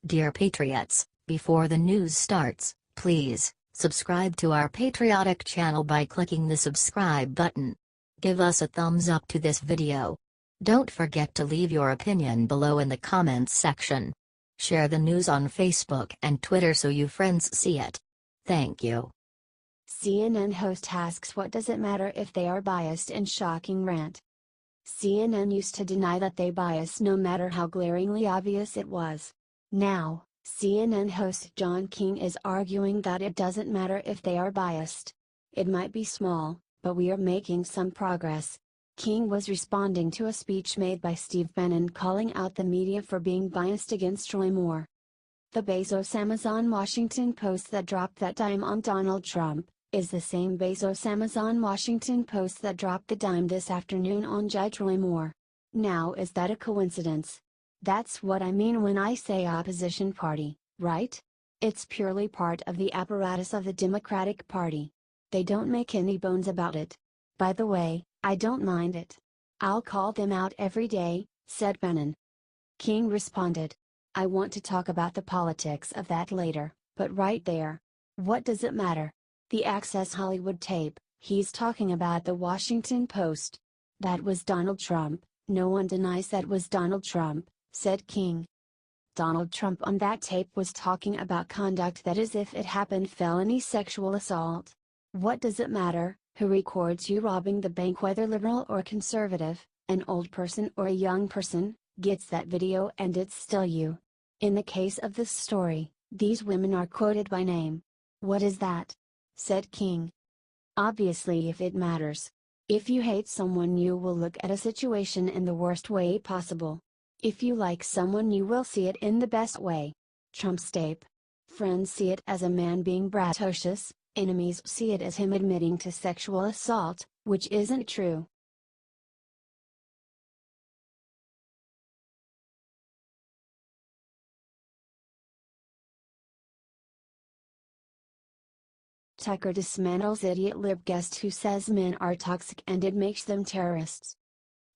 Dear Patriots, before the news starts, please subscribe to our patriotic channel by clicking the subscribe button. Give us a thumbs up to this video. Don't forget to leave your opinion below in the comments section. Share the news on Facebook and Twitter so you friends see it. Thank you. CNN host asks what does it matter if they are biased in shocking rant. CNN used to deny that they bias no matter how glaringly obvious it was. Now, CNN host John King is arguing that it doesn't matter if they are biased. It might be small, but we are making some progress. King was responding to a speech made by Steve Bannon calling out the media for being biased against Roy Moore. The Bezos Amazon Washington Post that dropped that dime on Donald Trump is the same Bezos Amazon Washington Post that dropped the dime this afternoon on Judge Roy Moore. Now, is that a coincidence? That's what I mean when I say opposition party, right? It's purely part of the apparatus of the Democratic Party. They don't make any bones about it. By the way, I don't mind it. I'll call them out every day, said Bannon. King responded, I want to talk about the politics of that later, but right there. What does it matter? The Access Hollywood tape, he's talking about the Washington Post. That was Donald Trump, no one denies that was Donald Trump, said King. Donald Trump on that tape was talking about conduct that is if it happened felony sexual assault. What does it matter, who records you robbing the bank whether liberal or conservative, an old person or a young person, gets that video and it's still you. In the case of this story, these women are quoted by name. What is that? Said King. Obviously if it matters. If you hate someone you will look at a situation in the worst way possible. If you like someone you will see it in the best way. Trump's tape. Friends see it as a man being braggadocious, enemies see it as him admitting to sexual assault, which isn't true. Tucker dismantles idiot lib guest who says men are toxic and it makes them terrorists.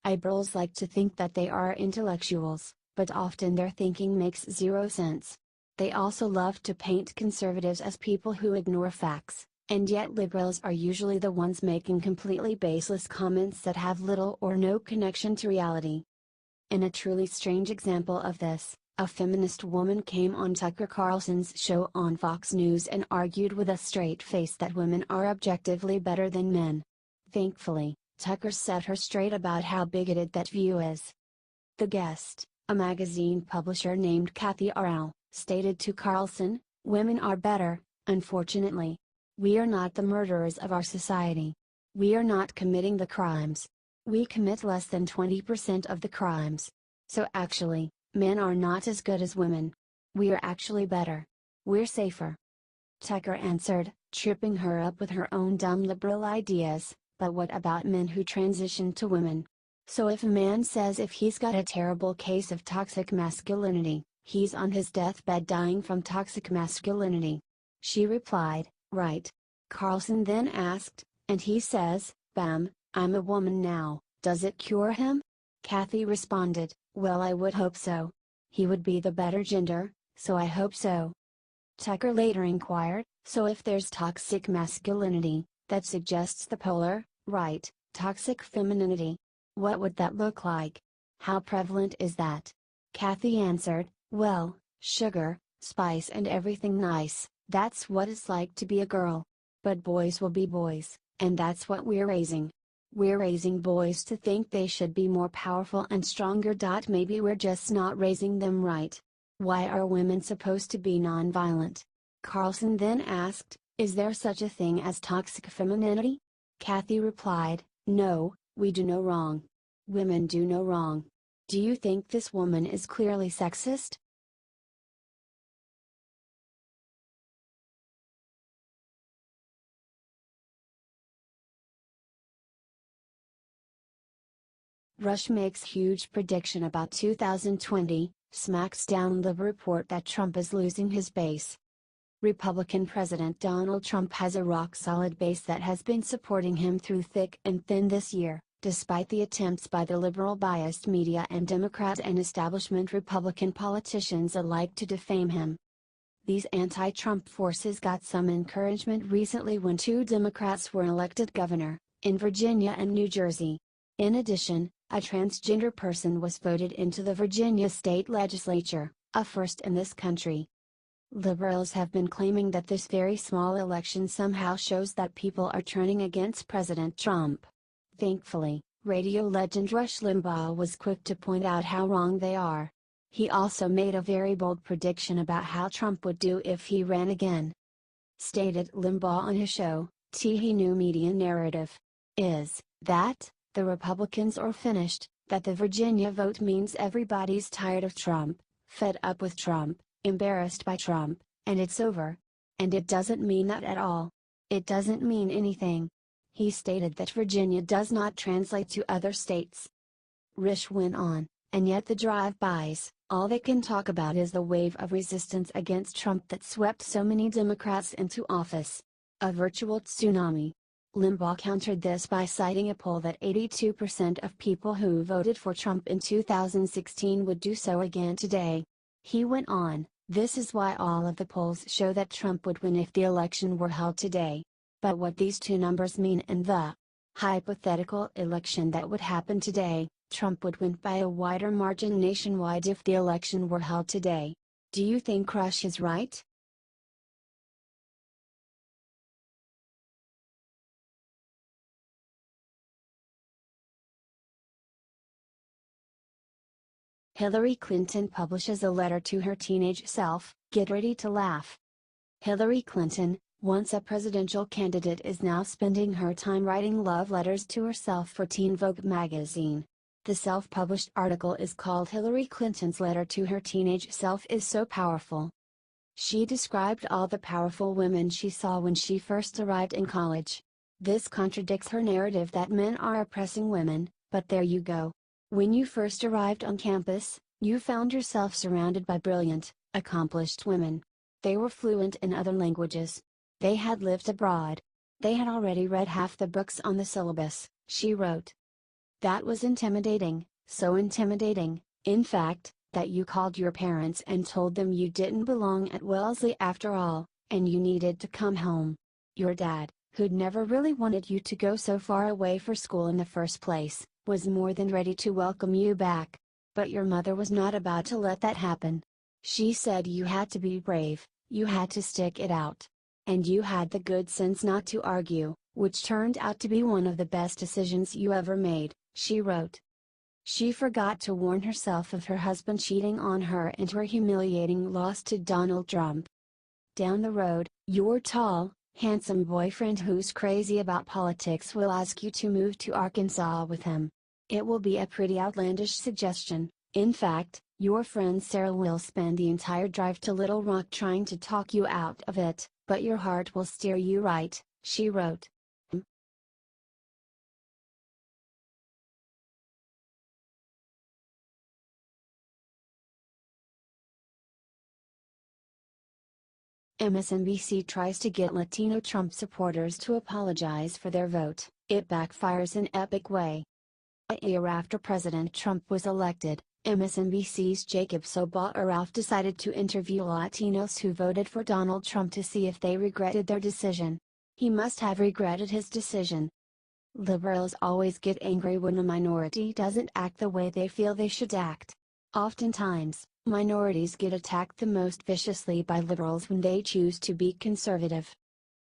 Liberals like to think that they are intellectuals, but often their thinking makes zero sense. They also love to paint conservatives as people who ignore facts, and yet liberals are usually the ones making completely baseless comments that have little or no connection to reality. In a truly strange example of this, a feminist woman came on Tucker Carlson's show on Fox News and argued with a straight face that women are objectively better than men. Thankfully, Tucker set her straight about how bigoted that view is. The guest, a magazine publisher named Kathy Arau, stated to Carlson, "Women are better, unfortunately. We are not the murderers of our society. We are not committing the crimes. We commit less than 20% of the crimes. So actually, men are not as good as women. We are actually better. We're safer." Tucker answered, tripping her up with her own dumb liberal ideas. But what about men who transition to women? So if a man says if he's got a terrible case of toxic masculinity, he's on his deathbed dying from toxic masculinity. She replied, right. Carlson then asked, and he says, bam, I'm a woman now, does it cure him? Kathy responded, well I would hope so. He would be the better gender, so I hope so. Tucker later inquired, so if there's toxic masculinity, that suggests the polar, right, toxic femininity. What would that look like? How prevalent is that? Kathy answered, well, sugar, spice and everything nice, that's what it's like to be a girl. But boys will be boys, and that's what we're raising. We're raising boys to think they should be more powerful and stronger. Maybe we're just not raising them right. Why are women supposed to be nonviolent? Carlson then asked, is there such a thing as toxic femininity? Kathy replied, no, we do no wrong. Women do no wrong. Do you think this woman is clearly sexist? Rush makes huge prediction about 2020, smacks down lib report that Trump is losing his base. Republican President Donald Trump has a rock-solid base that has been supporting him through thick and thin this year, despite the attempts by the liberal-biased media and Democrat and establishment Republican politicians alike to defame him. These anti-Trump forces got some encouragement recently when two Democrats were elected governor, in Virginia and New Jersey. In addition, a transgender person was voted into the Virginia state legislature, a first in this country. Liberals have been claiming that this very small election somehow shows that people are turning against President Trump. Thankfully, radio legend Rush Limbaugh was quick to point out how wrong they are. He also made a very bold prediction about how Trump would do if he ran again. Stated Limbaugh on his show, The New Media Narrative is that the Republicans are finished, that the Virginia vote means everybody's tired of Trump, fed up with Trump, embarrassed by Trump, and it's over. And it doesn't mean that at all. It doesn't mean anything. He stated that Virginia does not translate to other states. Risch went on, and yet the drive-bys, all they can talk about is the wave of resistance against Trump that swept so many Democrats into office. A virtual tsunami. Limbaugh countered this by citing a poll that 82% of people who voted for Trump in 2016 would do so again today. He went on, "This is why all of the polls show that Trump would win if the election were held today. But what these two numbers mean in the hypothetical election that would happen today, Trump would win by a wider margin nationwide if the election were held today. Do you think Rush is right?" Hillary Clinton publishes a letter to her teenage self, get ready to laugh. Hillary Clinton, once a presidential candidate, is now spending her time writing love letters to herself for Teen Vogue magazine. The self-published article is called "Hillary Clinton's Letter to Her Teenage Self Is So Powerful." She described all the powerful women she saw when she first arrived in college. This contradicts her narrative that men are oppressing women, but there you go. When you first arrived on campus, you found yourself surrounded by brilliant, accomplished women. They were fluent in other languages. They had lived abroad. They had already read half the books on the syllabus, she wrote. That was intimidating, so intimidating, in fact, that you called your parents and told them you didn't belong at Wellesley after all, and you needed to come home. Your dad, who'd never really wanted you to go so far away for school in the first place, was more than ready to welcome you back. But your mother was not about to let that happen. She said you had to be brave, you had to stick it out. And you had the good sense not to argue, which turned out to be one of the best decisions you ever made, she wrote. She forgot to warn herself of her husband cheating on her and her humiliating loss to Donald Trump. Down the road, your tall, handsome boyfriend who's crazy about politics will ask you to move to Arkansas with him. It will be a pretty outlandish suggestion. In fact, your friend Sarah will spend the entire drive to Little Rock trying to talk you out of it, but your heart will steer you right, she wrote. MSNBC tries to get Latino Trump supporters to apologize for their vote. It backfires in epic way. A year after President Trump was elected, MSNBC's Jacob Soboroff decided to interview Latinos who voted for Donald Trump to see if they regretted their decision. He must have regretted his decision. Liberals always get angry when a minority doesn't act the way they feel they should act. Oftentimes, minorities get attacked the most viciously by liberals when they choose to be conservative.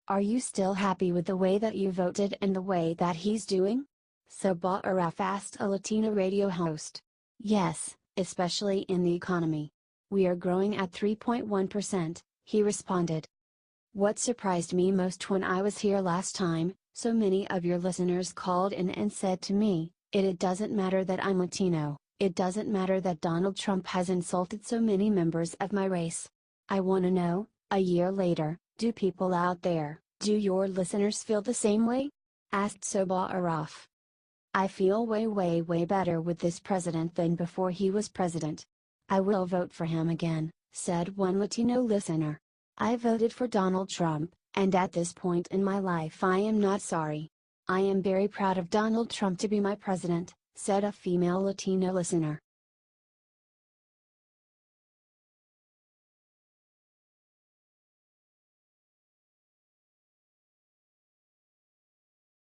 Are you still happy with the way that you voted and the way that he's doing? Soboroff asked a Latino radio host. Yes, especially in the economy. We are growing at 3.1%, he responded. What surprised me most when I was here last time, so many of your listeners called in and said to me, it doesn't matter that I'm Latino, it doesn't matter that Donald Trump has insulted so many members of my race. I want to know, a year later, do people out there, do your listeners feel the same way? Asked Soboroff. I feel way better with this president than before he was president. I will vote for him again, said one Latino listener. I voted for Donald Trump, and at this point in my life I am not sorry. I am very proud of Donald Trump to be my president, said a female Latino listener.